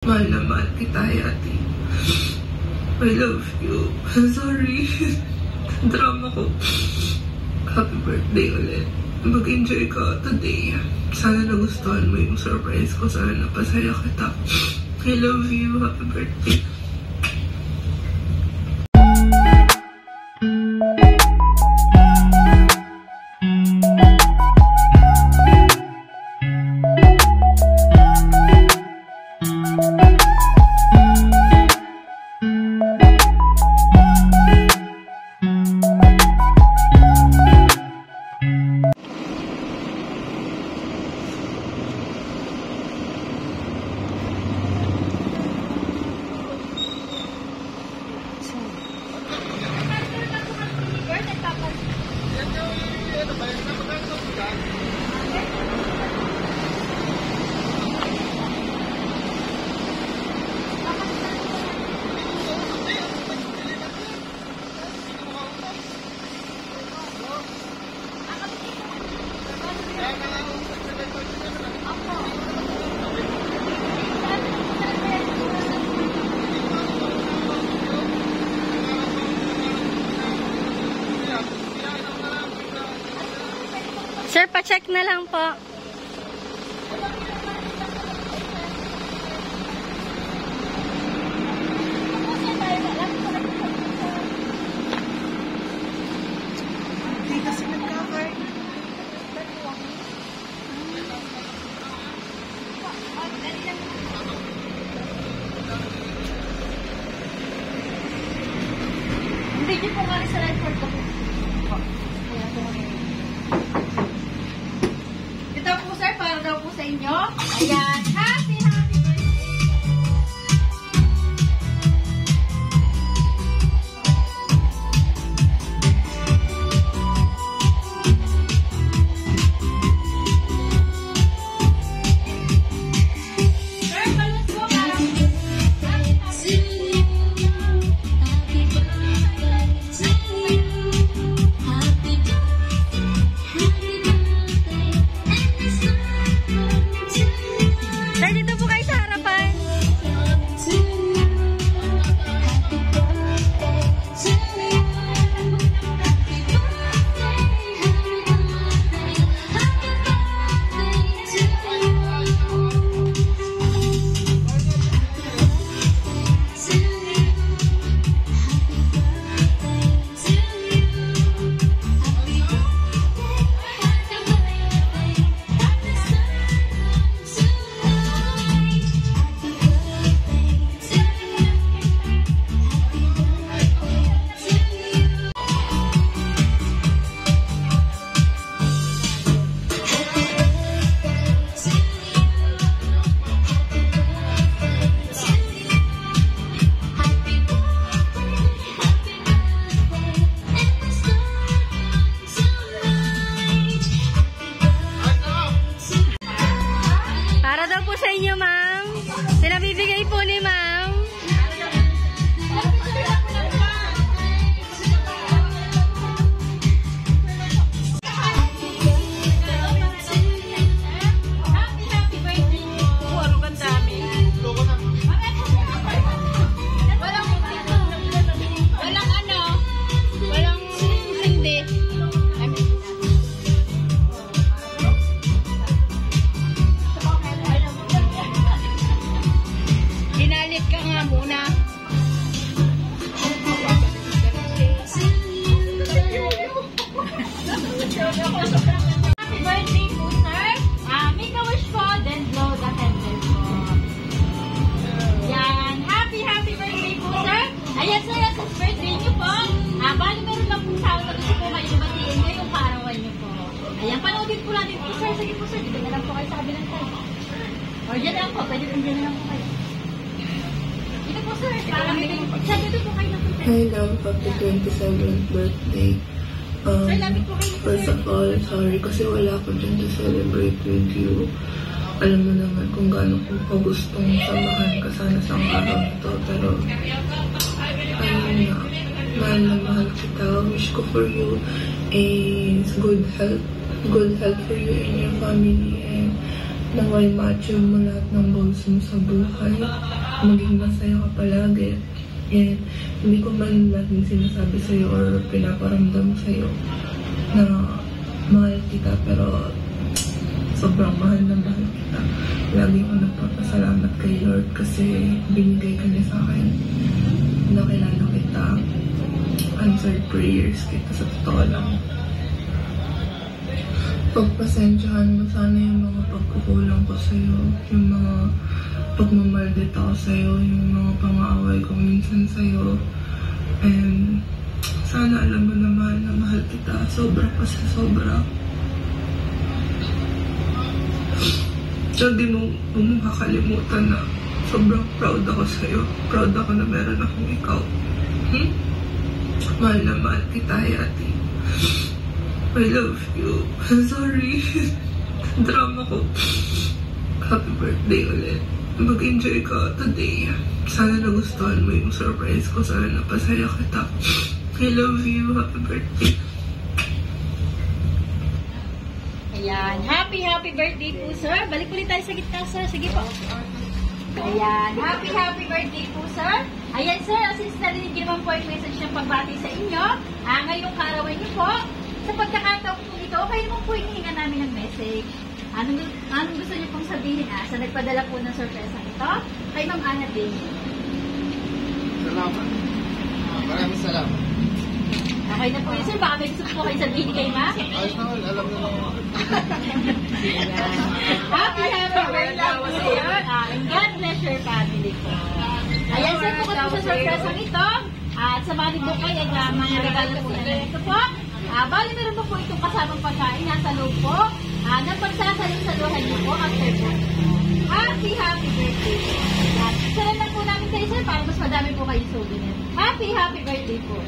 Mahal na mahal kita, Hayati. I love you. Sorry. Drama ko. Happy birthday ulit. Mag-enjoy ka today. Sana nagustuhan mo yung surprise ko. Sana napasaya kita. I love you. Happy birthday. Sir, pa-check na lang po. Hindi kasi nagkakay. Hindi niyo po nga sa live report ko. Ito po sir, para daw po sa inyo. Ayan, happy birthday! Sir, balot po para Sir, dito po kayo sa harapan. Para daw po sa inyo, ma'am. Pinabibigay po ni ma'am. Ginalit ka nga muna. Happy birthday po, sir. Make a wish po, then blow the candle po. Yan. Happy birthday po, sir. Ayan, sir, at birthday niyo po. Bali meron lang po sa akin. Gusto po kayo batiin niyo yung parawan niyo po. Ayan, panoodin po natin po, sir. Sige po, sir. Dito na lang po kayo sa kabilang side. O, dyan lang po. Pwede po dyan na lang po kayo. Dito po, sir. Parang dito po kayo na po. Hi, love. Happy 27th birthday. First of all, sorry kasi wala ko dyan to celebrate with you. Alam mo naman kung gaano ko gustong samahan ka sana sa araw ito. Pero, ayun na. Mahal na mahal kita. Wish ko for you is good health for you and your family. And naway ma-achieve mo lahat ng goals mo sa buhay. Maging masaya ka palagi. And hindi ko man laging sinasabi sa'yo or pinaparamdam sa'yo na mahal kita, pero sobrang mahal na mahal kita. Lagi ko nagpapasalamat kay Lord kasi binigay ka niya sa akin. Nakilala kita. Answered prayers kita sa totoo lang. Pagpasensyahan mo sana yung mga pagkukulang ko sa'yo, yung mga pagmamaldita ko sa'yo, yung mga pang-aaway ko minsan sa'yo. And sana alam mo na mahal kita. Sobra pa sa sobra. Hindi mo makakalimutan na sobrang proud ako sa'yo. Proud ako na meron akong ikaw. Mahal na mahal kita, Hayati. I love you. Sorry. Drama ko. Happy birthday ulit. Mag-enjoy ka today. Sana nagustuhan mo yung surprise ko. Sana napasaya kita. I love you. Happy birthday. Ayan. Happy birthday po, sir. Balik ulit tayo sa gitna, sir. Sige po. Ayan. Happy birthday po, sir. Ayan, sir. Since narinig naman po yung message ng pagbati sa inyo, ngayong kaarawan niyo po, sa pagkakataon po ito, kayo naman po hinihinga namin ng message. Anong gusto niyo pong sabihin sa nagpadala po ng sorpresa ito? Kay Ma'am Ana Day. Salamat. Maraming salamat. Okay na po yun, sir. Baka may gusto po kayo sabihin kay Ma'am? Ayos naman, alam na naman. Happy birthday po sa'yo. And God bless your family po. Ayan, sir, po sa sorpresa ito. At sa mga bukay ay mga regalo po na ito po. Bali meron po itong kasamang pagkain nasa loob po. Na pagsasalusaluhan niyo po after po. Happy birthday po. At salamat po namin kayo, sir, para mas madami po kayo souvenir. Happy birthday po.